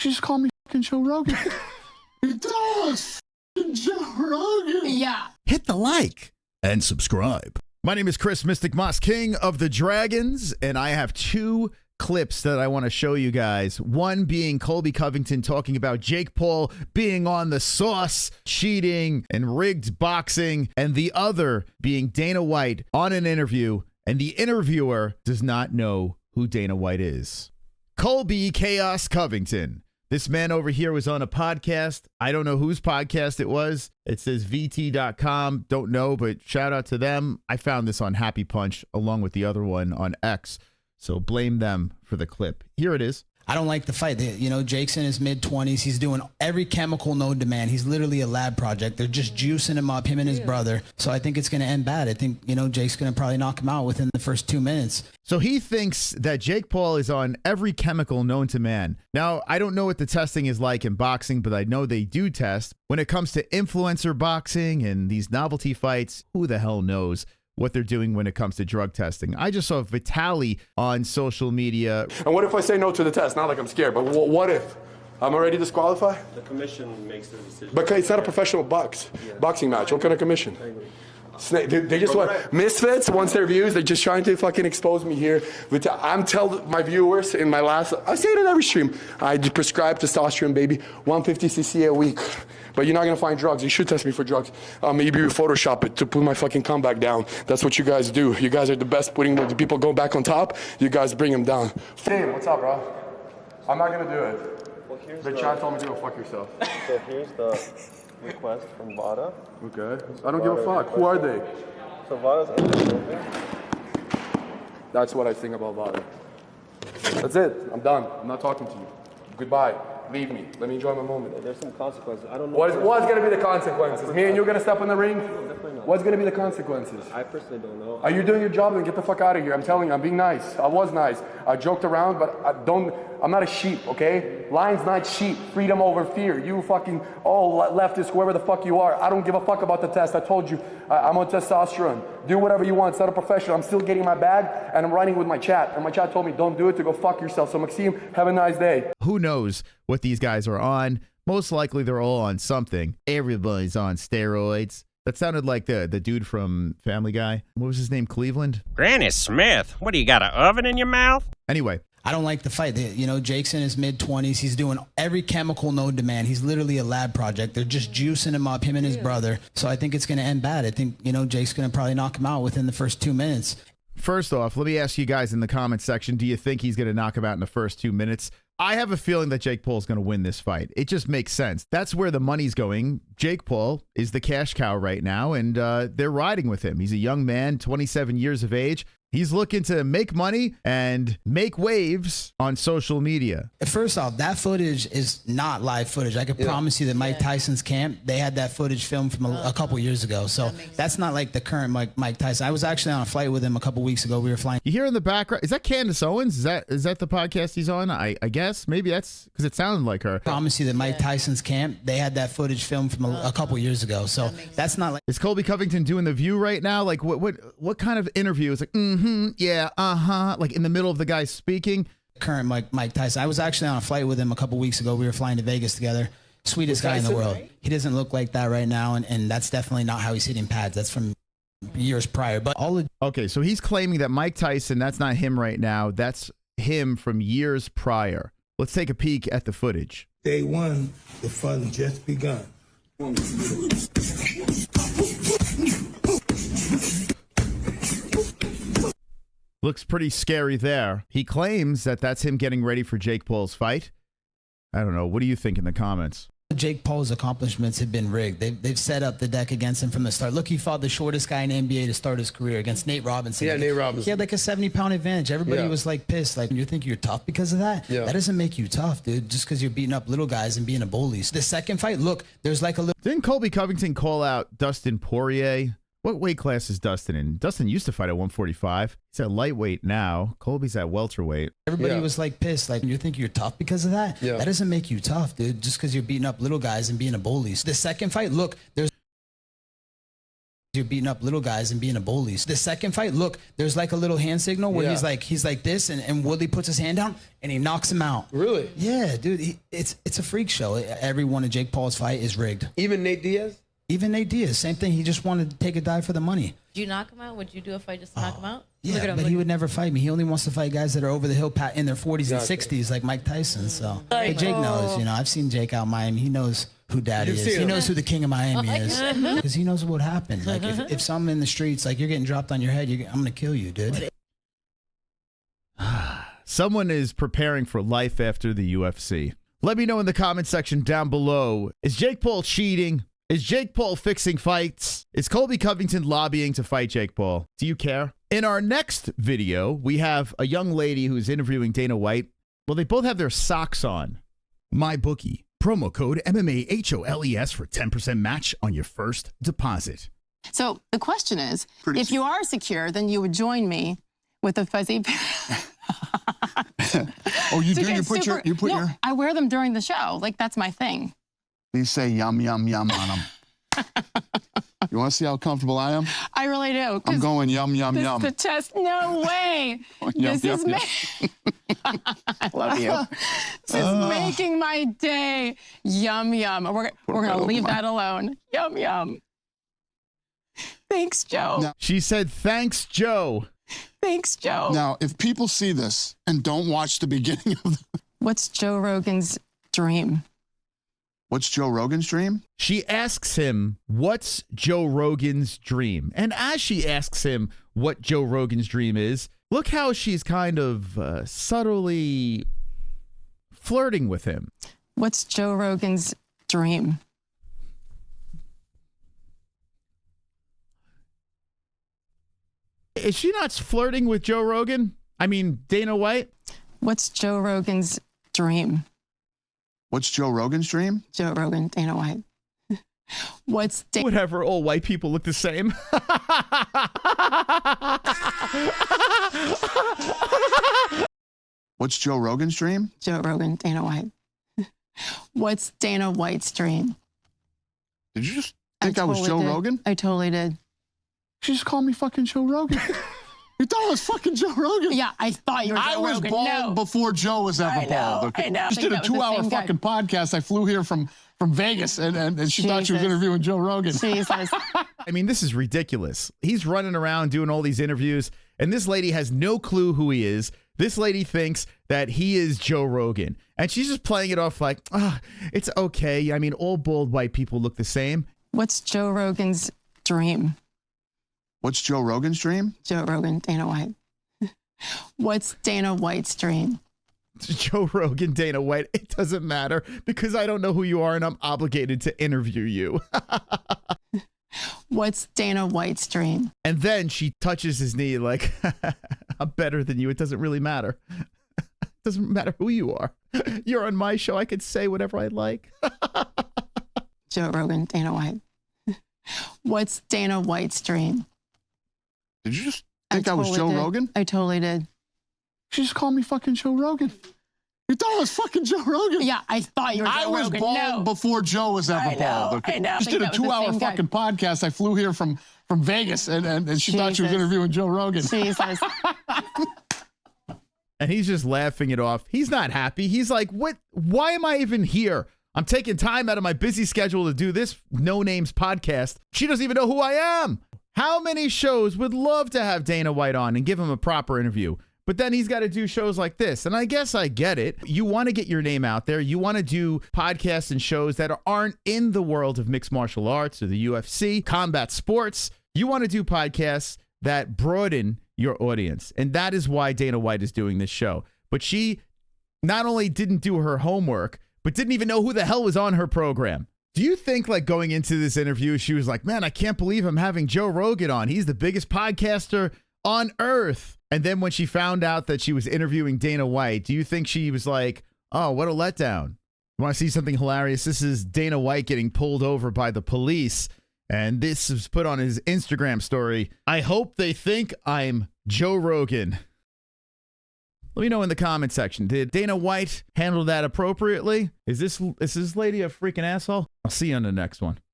just call me fucking Joe Rogan. It does. Joe Rogan. Yeah. Hit the like and subscribe. My name is Chris Mystic Moss, King of the Dragons, and I have two clips that I want to show you guys. One being Colby Covington talking about Jake Paul being on the sauce, cheating, and rigged boxing, and the other being Dana White on an interview, and the interviewer does not know who Dana White is. Colby Chaos Covington. This man over here was on a podcast. I don't know whose podcast it was. It says VT.com. Don't know, but shout out to them. I found this on Happy Punch along with the other one on X. So blame them for the clip. Here it is. I don't like the fight. You know, Jake's in his mid-20s. He's doing every chemical known to man. He's literally a lab project. They're just juicing him up, him and his brother. So I think it's going to end bad. I think, you know, Jake's going to probably knock him out within the first 2 minutes. So he thinks that Jake Paul is on every chemical known to man. Now, I don't know what the testing is like in boxing, but I know they do test. When it comes to influencer boxing and these novelty fights, who the hell knows what they're doing when it comes to drug testing. I just saw Vitaly on social media. And what if I say no to the test? Not like I'm scared, but what if I'm already disqualified? The commission makes the decision. But it's not a professional boxing match. What kind of commission? They just want misfits. Once their views, they're just trying to fucking expose me here. I'm telling my viewers in my last, I say it in every stream, I prescribe testosterone, baby, 150 cc a week. But you're not gonna find drugs. You should test me for drugs. Maybe you Photoshop it to put my fucking comeback down. That's what you guys do. You guys are the best putting the people go back on top. You guys bring them down. Dave, what's up, bro? I'm not gonna do it. Well, the chat told me to go fuck yourself. So here's the request from VADA. Okay. I don't give a fuck. Who are they? So VADA's under. That's what I think about VADA. That's it. I'm done. I'm not talking to you. Goodbye. Leave me. Let me enjoy my moment. There's some consequences. I don't know. What's going to be the consequences? Me and you going to step in the ring? No, definitely not. What's going to be the consequences? I personally don't know. Are you doing your job? Then get the fuck out of here. I'm telling you, I'm being nice. I was nice. I joked around, but I'm not a sheep, okay? Lion's not sheep. Freedom over fear. You fucking all leftists, whoever the fuck you are. I don't give a fuck about the test. I told you, I'm on testosterone. Do whatever you want. It's not a professional. I'm still getting my bag, and I'm running with my chat. And my chat told me, don't do it, to go fuck yourself. So Maxime, have a nice day. Who knows what these guys are on? Most likely they're all on something. Everybody's on steroids. That sounded like the dude from Family Guy. What was his name? Cleveland? Granny Smith, what do you got, an oven in your mouth? Anyway. I don't like the fight. You know, Jake's in his mid-20s. He's doing every chemical known to man. He's literally a lab project. They're just juicing him up, him and his brother. So I think it's going to end bad. I think, you know, Jake's going to probably knock him out within the first 2 minutes. First off, let me ask you guys in the comment section, do you think he's going to knock him out in the first 2 minutes? I have a feeling that Jake Paul's going to win this fight. It just makes sense. That's where the money's going. Jake Paul is the cash cow right now, and they're riding with him. He's a young man, 27 years of age. He's looking to make money and make waves on social media. First off, that footage is not live footage. I can promise you that Mike Tyson's camp, they had that footage filmed from a couple years ago. So that's not like the current Mike Tyson. I was actually on a flight with him a couple weeks ago. We were flying. You hear in the background, is that Candace Owens? Is that the podcast he's on? I guess maybe that's because it sounded like her. I promise you that Mike Tyson's camp, they had that footage filmed from a couple years ago. So that's not like. Is Colby Covington doing The View right now? Like what kind of interview? It's like, yeah, like in the middle of the guy speaking. Current Mike Tyson. I was actually on a flight with him a couple weeks ago. We were flying to Vegas together. Sweetest guy in the world. He doesn't look like that right now, and that's definitely not how he's hitting pads. That's from years prior. But okay, so he's claiming that Mike Tyson, that's not him right now. That's him from years prior. Let's take a peek at the footage. Day one, the fun just begun. Looks pretty scary there. He claims that that's him getting ready for Jake Paul's fight. I don't know. What do you think in the comments? Jake Paul's accomplishments have been rigged. They've set up the deck against him from the start. Look, he fought the shortest guy in the NBA to start his career against Nate Robinson. Yeah, Nate Robinson. He had like a 70-pound advantage. Everybody was like pissed. Like, you think you're tough because of that? Yeah. That doesn't make you tough, dude, just because you're beating up little guys and being a bully. So the second fight, look, there's like a little... Didn't Colby Covington call out Dustin Poirier? What weight class is Dustin in? Dustin used to fight at 145. He's at lightweight now. Colby's at welterweight. Everybody was like pissed. Like, you think you're tough because of that? Yeah. That doesn't make you tough, dude, just because you're beating up little guys and being a bully. So the second fight, look, there's... You're beating up little guys and being a bully. The second fight, look, there's like a little hand signal where he's like this, and Woodley puts his hand down and he knocks him out. Really? Yeah, dude, it's a freak show. Every one of Jake Paul's fight is rigged. Even Nate Diaz? Even Nate Diaz, same thing. He just wanted to take a dive for the money. Would you knock him out? Would you do a fight just to knock him out? Yeah, Look at him, but look he at would never fight me. He only wants to fight guys that are over the hill in their 40s and 60s, like Mike Tyson. So, but Jake knows, you know, I've seen Jake out in Miami. He knows who Daddy is. He knows who the king of Miami is, because he knows what happened. Like if something in the streets, like you're getting dropped on your head, I'm gonna kill you, dude. Someone is preparing for life after the UFC. Let me know in the comment section down below. Is Jake Paul cheating? Is Jake Paul fixing fights? Is Colby Covington lobbying to fight Jake Paul? Do you care? In our next video, we have a young lady who's interviewing Dana White. Well, they both have their socks on. MyBookie. Promo code MMA-Holes for 10% match on your first deposit. So the question is, if you are secure, then you would join me with a fuzzy pair. Oh, you do? You put your... I wear them during the show. Like, that's my thing. These say yum, yum, yum on them. You want to see how comfortable I am? I really do. I'm going yum, yum, yum. This is the test. No way. Yum, This yum, is yum. I love you. This is making my day. Yum, yum. We're going to leave that alone. Yum, yum. Thanks, Joe. Now, She said, thanks, Joe. Thanks, Joe. now, if people see this and don't watch the beginning of the... What's Joe Rogan's dream? What's Joe Rogan's dream? She asks him, what's Joe Rogan's dream? And as she asks him what Joe Rogan's dream is, look how she's kind of subtly flirting with him. What's Joe Rogan's dream? Is she not flirting with Joe Rogan? I mean, Dana White? What's Joe Rogan's dream? What's Joe Rogan's dream? Joe Rogan, Dana White. What's Whatever, all white people look the same. What's Joe Rogan's dream? Joe Rogan, Dana White. What's Dana White's dream? Did you just think I was Joe did. Rogan? I totally did. She just called me fucking Joe Rogan. You thought I was fucking Joe Rogan? Yeah, I thought you were Joe I was Rogan. bald No. before Joe was ever I know, bald. Okay? I know. Just I did a think that was the 2-hour same guy. fucking podcast. I flew here from Vegas, and she thought she was Jesus. interviewing Joe Rogan. Jesus. I mean, this is ridiculous. He's running around doing all these interviews, and this lady has no clue who he is. This lady thinks that he is Joe Rogan, and she's just playing it off like, it's okay. I mean, all bald white people look the same. What's Joe Rogan's dream? What's Joe Rogan's dream? Joe Rogan, Dana White. What's Dana White's dream? Joe Rogan, Dana White. It doesn't matter because I don't know who you are, and I'm obligated to interview you. What's Dana White's dream? And then she touches his knee like, I'm better than you. It doesn't really matter. It doesn't matter who you are. You're on my show. I could say whatever I like. Joe Rogan, Dana White. What's Dana White's dream? Did you just think I was Joe did. Rogan? I totally did. She just called me fucking Joe Rogan. You thought I was fucking Joe Rogan? Yeah, I thought you were Joe I was Rogan. bald No. before Joe was ever I know, bald. Okay? I know. Just I did a think that was the 2-hour same guy. fucking podcast. I flew here from Vegas, and she thought she was Jesus. interviewing Joe Rogan. Jesus. And he's just laughing it off. He's not happy. He's like, what? Why am I even here? I'm taking time out of my busy schedule to do this No Names podcast. She doesn't even know who I am. How many shows would love to have Dana White on and give him a proper interview? But then he's got to do shows like this. And I guess I get it. You want to get your name out there. You want to do podcasts and shows that aren't in the world of mixed martial arts or the UFC, combat sports. You want to do podcasts that broaden your audience. And that is why Dana White is doing this show. But she not only didn't do her homework, but didn't even know who the hell was on her program. Do you think, like, going into this interview, she was like, man, I can't believe I'm having Joe Rogan on. He's the biggest podcaster on earth. And then when she found out that she was interviewing Dana White, do you think she was like, oh, what a letdown? You want to see something hilarious? This is Dana White getting pulled over by the police. And this was put on his Instagram story. I hope they think I'm Joe Rogan. Let me know in the comment section. Did Dana White handle that appropriately? Is this lady a freaking asshole? I'll see you on the next one.